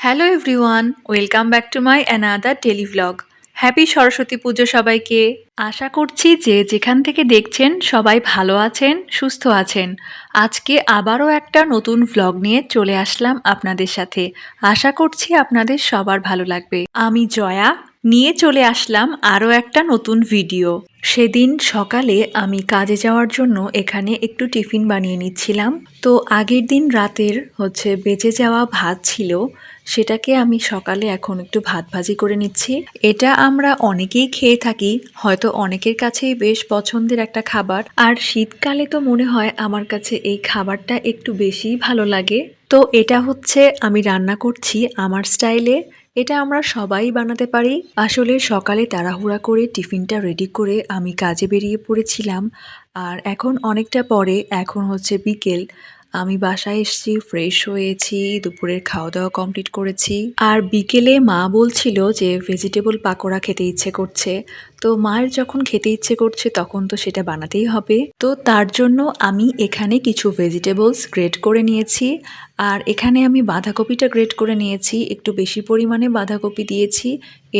Hello everyone, welcome back to my another daily vlog. Happy Saraswati পুজো সবাইকে। আশা করছি যে যেখান থেকে দেখছেন সবাই ভালো আছেন, সুস্থ আছেন। আজকে আবারও একটা নতুন ভ্লগ নিয়ে চলে আসলাম আপনাদের সাথে। আশা করছি আপনাদের সবার ভালো লাগবে। আমি জয়া, নিয়ে চলে আসলাম আরও একটা নতুন ভিডিও। সেদিন সকালে আমি কাজে যাওয়ার জন্য এখানে একটু টিফিন বানিয়ে নিচ্ছিলাম। তো আগের দিন রাতের বেঁচে যাওয়া ভাত ছিল, সেটাকে আমি সকালে এখন একটু ভাত ভাজি করে নিচ্ছি। এটা আমরা অনেকেই খেয়ে থাকি, হয়তো অনেকের কাছেই বেশ পছন্দের একটা খাবার। আর শীতকালে তো মনে হয় আমার কাছে এই খাবারটা একটু বেশিই ভালো লাগে। তো এটা আমি রান্না করছি আমার স্টাইলে। এটা আমরা সবাই বানাতে পারি। আসলে সকালে তাড়াহুড়া করে টিফিনটা রেডি করে আমি কাজে বেরিয়ে পড়েছিলাম। আর এখন অনেকটা পরে, এখন বিকেল। আমি বাসায় এসেছি, ফ্রেশ হয়েছি, দুপুরের খাওয়া দাওয়া কমপ্লিট করেছি। আর বিকেলে মা বলছিল যে ভেজিটেবল পাকোড়া খেতে ইচ্ছে করছে। তো মায়ের যখন খেতে ইচ্ছে করছে তখন তো সেটা বানাতেই হবে। তো তার জন্য আমি এখানে কিছু ভেজিটেবলস গ্রেট করে নিয়েছি। আর এখানে আমি বাঁধাকপিটা গ্রেট করে নিয়েছি, একটু বেশি পরিমাণে বাঁধাকপি দিয়েছি।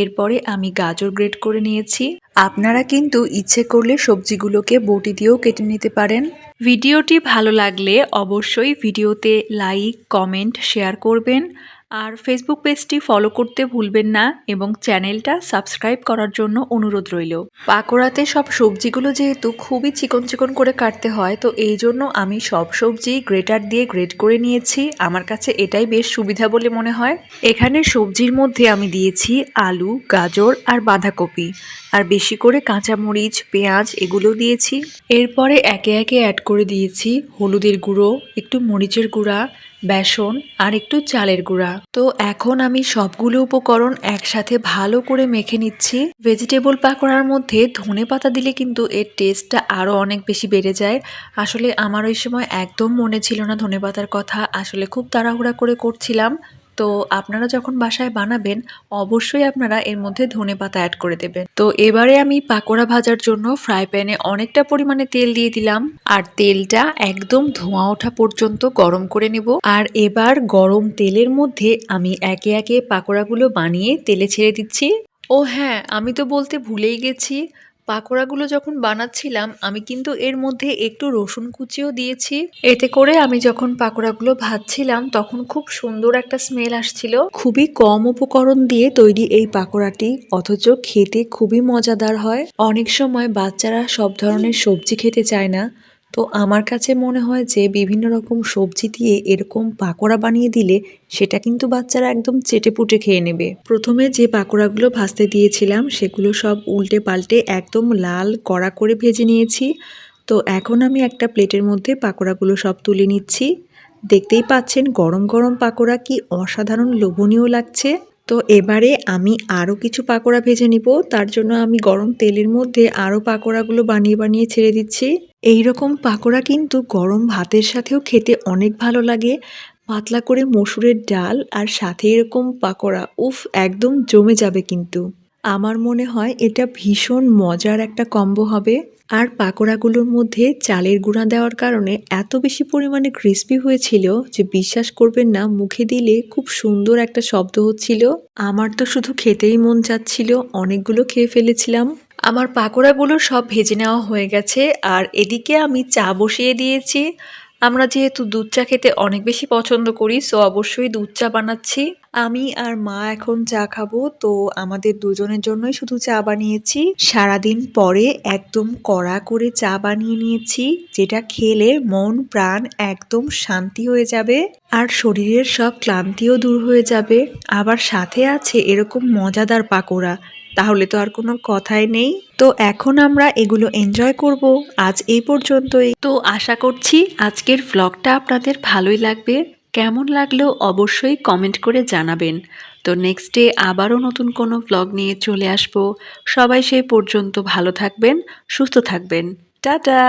এরপরে আমি গাজর গ্রেট করে নিয়েছি। আপনারা কিন্তু ইচ্ছে করলে সবজিগুলোকে বটি দিয়েও কেটে নিতে পারেন। ভিডিওটি ভালো লাগলে অবশ্যই ভিডিওতে লাইক, কমেন্ট, শেয়ার করবেন। আর ফেসবুক পেজটি ফলো করতে ভুলবেন না এবং চ্যানেলটা সাবস্ক্রাইব করার জন্য অনুরোধ রইল। পাকোড়াতে সব সবজিগুলো যেহেতু খুবই চিকন চিকন করে কাটতে হয়, তো এই জন্য আমি সব সবজি গ্রেটার দিয়ে গ্রেট করে নিয়েছি। আমার কাছে এটাই বেশ সুবিধা বলে মনে হয়। এখানে সবজির মধ্যে আমি দিয়েছি আলু, গাজর আর বাঁধাকপি, আর বেশি করে কাঁচামরিচ, পেঁয়াজ এগুলো দিয়েছি। এরপরে একে একে অ্যাড করে দিয়েছি হলুদের গুঁড়ো, একটু মরিচের গুঁড়া, বেসন আর একটু চালের গুঁড়া। তো এখন আমি সবগুলো উপকরণ একসাথে ভালো করে মেখে নিচ্ছি। ভেজিটেবল পাকোড়ার মধ্যে ধনেপাতা দিলে কিন্তু এর টেস্টটা আরও অনেক বেশি বেড়ে যায়। আসলে আমার ওই সময় একদম মনে ছিল না ধনেপাতার কথা, আসলে খুব তাড়াহুড়া করে করছিলাম। তো আপনারা যখন বাসায় বানাবেন অবশ্যই আপনারা এর মধ্যে ধনেপাতা অ্যাড করে দেবেন। তো এবারে আমি পাকোড়া ভাজার জন্য ফ্রাই প্যানে অনেকটা পরিমাণে তেল দিয়ে দিলাম, আর তেলটা একদম ধোঁয়া ওঠা পর্যন্ত গরম করে নেব। আর এবার গরম তেলের মধ্যে আমি একে একে পাকোড়াগুলো বানিয়ে তেলে ছেড়ে দিচ্ছি। ও হ্যাঁ, আমি তো বলতে ভুলেই গেছি, পাকোড়াগুলো যখন বানাচ্ছিলাম আমি কিন্তু এর মধ্যে একটু রসুন কুচিও দিয়েছি। এতে করে আমি যখন পাকোড়াগুলো ভাজছিলাম তখন খুব সুন্দর একটা স্মেল আসছিল। খুবই কম উপকরণ দিয়ে তৈরি এই পাকোড়াটি, অথচ খেতে খুবই মজাদার হয়। অনেক সময় বাচ্চারা সব ধরনের সবজি খেতে চায় না, তো আমার কাছে মনে হয় যে বিভিন্ন রকম সবজি দিয়ে এরকম পাকোড়া বানিয়ে দিলে সেটা কিন্তু বাচ্চারা একদম চেটেপুটে খেয়ে নেবে। প্রথমে যে পাকোড়াগুলো ভাজতে দিয়েছিলাম সেগুলো সব উল্টে পাল্টে একদম লাল কড়া করে ভেজে নিয়েছি। তো এখন আমি একটা প্লেটের মধ্যে পাকোড়াগুলো সব তুলে নিচ্ছি। দেখতেই পাচ্ছেন গরম গরম পাকোড়া কি অসাধারণ লোভনীয় লাগছে। তো এবারে আমি আরও কিছু পাকোড়া ভেজে নিব, তার জন্য আমি গরম তেলের মধ্যে আরও পাকোড়াগুলো বানিয়ে বানিয়ে ছেড়ে দিচ্ছি। এই রকম পাকোড়া কিন্তু গরম ভাতের সাথেও খেতে অনেক ভালো লাগে। পাতলা করে মসুরের ডাল আর সাথে এরকম পাকোড়া, উফ, একদম জমে যাবে কিন্তু। আমার মনে হয় এটা ভীষণ মজার একটা কম্বো হবে। আর পাকোড়াগুলোর মধ্যে চালের গুঁড়া দেওয়ার কারণে এত বেশি পরিমাণে ক্রিস্পি হয়েছিল যে বিশ্বাস করবেন না, মুখে দিলে খুব সুন্দর একটা শব্দ হচ্ছিল। আমার তো শুধু খেতেই মন চাচ্ছিল, অনেকগুলো খেয়ে ফেলেছিলাম। আমার পাকোড়াগুলো সব ভেজে নেওয়া হয়ে গেছে, আর এদিকে আমি চা বসিয়ে দিয়েছি। আমরা যেহেতু দুধ চা খেতে অনেক বেশি পছন্দ করি, সো অবশ্যই দুধ চা বানাচ্ছি। আমি আর মা এখন চা খাবো, তো আমাদের দুজনের জন্যই শুধু চা বানিয়েছি। সারাদিন পরে একদম কড়া করে চা বানিয়ে নিয়েছি, যেটা খেলে মন প্রাণ একদম শান্তি হয়ে যাবে আর শরীরের সব ক্লান্তিও দূর হয়ে যাবে। আবার সাথে আছে এরকম মজাদার পাকোড়া, তাহলে তো আর কোনো কথাই নেই। তো এখন আমরা এগুলো এনজয় করব। আজ এই পর্যন্তই। তো আশা করছি আজকের ভ্লগটা আপনাদের ভালোই লাগবে। কেমন লাগলো অবশ্যই কমেন্ট করে জানাবেন। তো নেক্সট ডে আবারও নতুন কোনো ভ্লগ নিয়ে চলে আসব। সবাই সেই পর্যন্ত ভালো থাকবেন, সুস্থ থাকবেন। টাটা।